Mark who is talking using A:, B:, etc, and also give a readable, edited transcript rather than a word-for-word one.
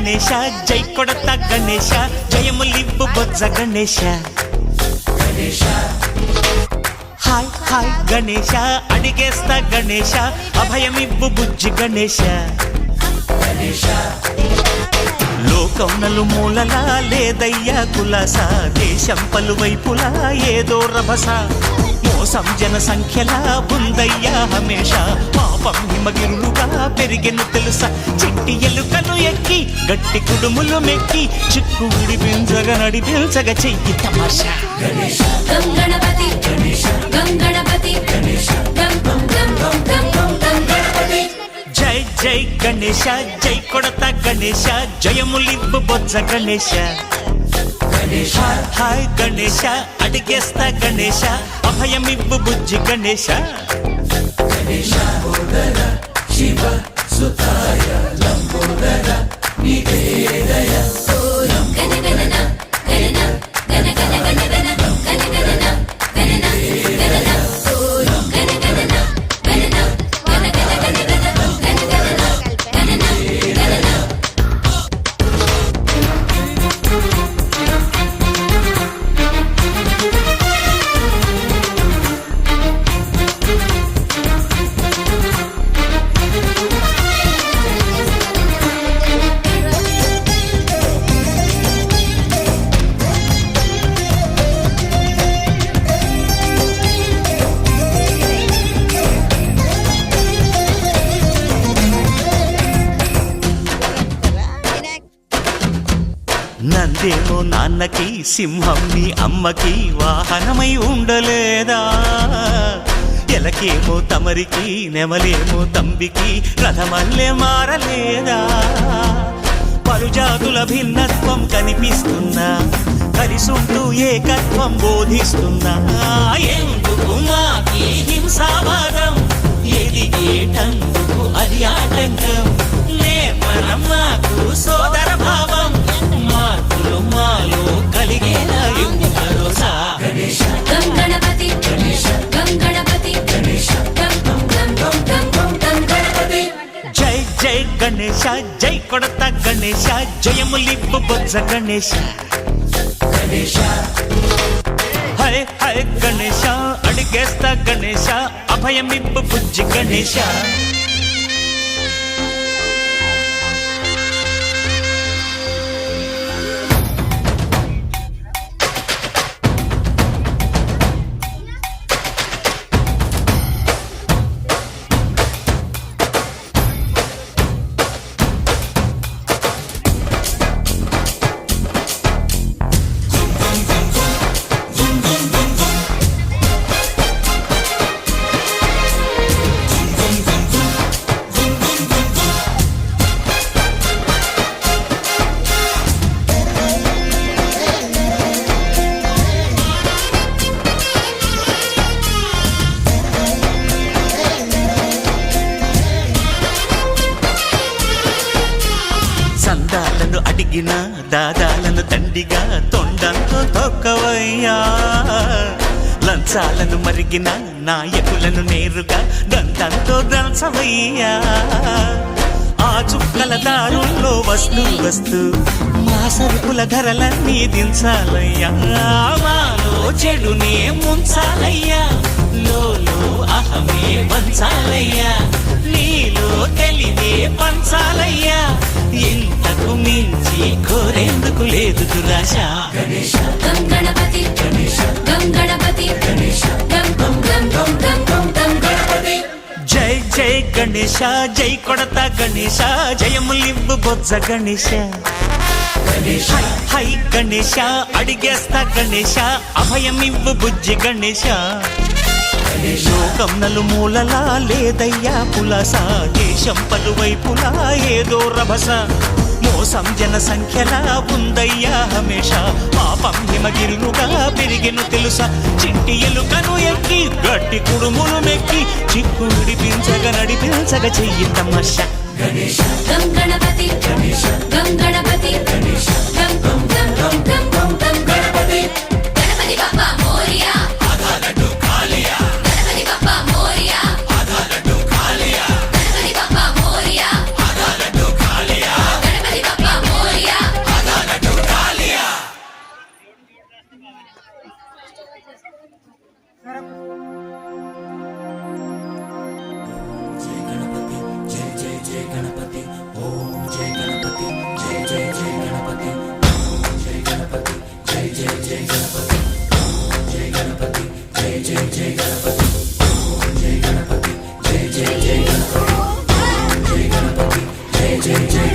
A: గణేశ జై కొడత గణేశ జయములివ్వు బొజ్జ Ganesha hi hi Ganesha అడిగేస్తా Ganesha అభయమివ్వు బుజ్జి గణేశ లోకం నలుమూలలా లేదయ్యా కులాస దేశం పలువైపులా ఏదో రభస మోసం జన సంఖ్యలా ఉందయ్యా హమేష పాపం హిమగిరులుగా పెరిగెను తెలుసా చిట్టి ఎలుకలు ఎక్కి గట్టి కుడుములు మెక్కి చిక్కు విడిపించగ నడిపించగ చెయ్యి తమాషా
B: గణపతి గణపతి
A: జై జై గణేశ జై కొడత గణేశ జయములివ్వు బొజ్జ గణేశ హాయ్ గణేశ అడిగేస్తా గణేశ అభయమివ్వు బుజ్జి గణేశ
C: శివ సుతాయ లంబోదర నివేదయ
A: నందేమో నాన్నకి సింహం నీ అమ్మకి వాహనమై ఉండలేదా ఎలకేమో తమరికి నెమలేమో తంబికి రథమల్లే మారలేదా పలుజాతుల భిన్నత్వం కనిపిస్తున్నా కలిసుంటూ ఏకత్వం బోధిస్తున్నా ఎందుకు మాకి హింసావాదం ఎదిగేటందుకు అది ఆటంకం నేపరం మాకు సోదర భావం మార్పులు మాలో కలిగేలా భరోసా
B: గణపతి గణపతి
A: జై జై గణేశ జై కొడత గణేశ జయములివ్వు బొజ్జ గణేశ హై హై గణేశ అడిగేస్తా గణేశ అభయమివ్వు బుజ్జి గణేశ సందాలను అడిగిన దాదాలను దండిగా తొండంతో తొక్కవయ్యా లంచాలను మరిగిన నాయకులను నేరుగా దంతంతో దంచవయ్యా ఆ చుక్కల దారుల్లో వస్తూ వస్తూ మా సరుకుల ధరలన్నీ దించాలయ్యా మాలో చెడునే ముంచాలయ్యా లోలో అహమే పంచాలయ్యా నీలో తెలివే పంచాలయ్యా ఇంతకు మించి కోరేందుకు లేదు దురాశ
B: గణపతి గణపతి
A: జై జై గణేశ జై కొడత గణేశ జయములివ్వు బొజ్జ గణేశ హై హై గణేశ అడిగేస్తా గణేశ అభయమివ్వు బుజ్జి గణేశ లోకం నలుమూలలా లేదయ్యా పులస దేశం పలువైపులా ఏదో రభస మోసం జన సంఖ్యలా ఉందయ్యా హమేష పాపం హిమగిరులుగా పెరిగెను తెలుసా చిట్టి ఎలుకను ఎక్కి గట్టి కుడుములు మెక్కి చిక్కు విడిపించగ నడిపించగ చెయ్యి తమాషా
B: గణపతి గణపతి గణపతి బాబా మోరియా గణపతి బాబా మోరియా గణపతి బాబా మోరియా గణపతి బాబా మోరియా
C: జై జై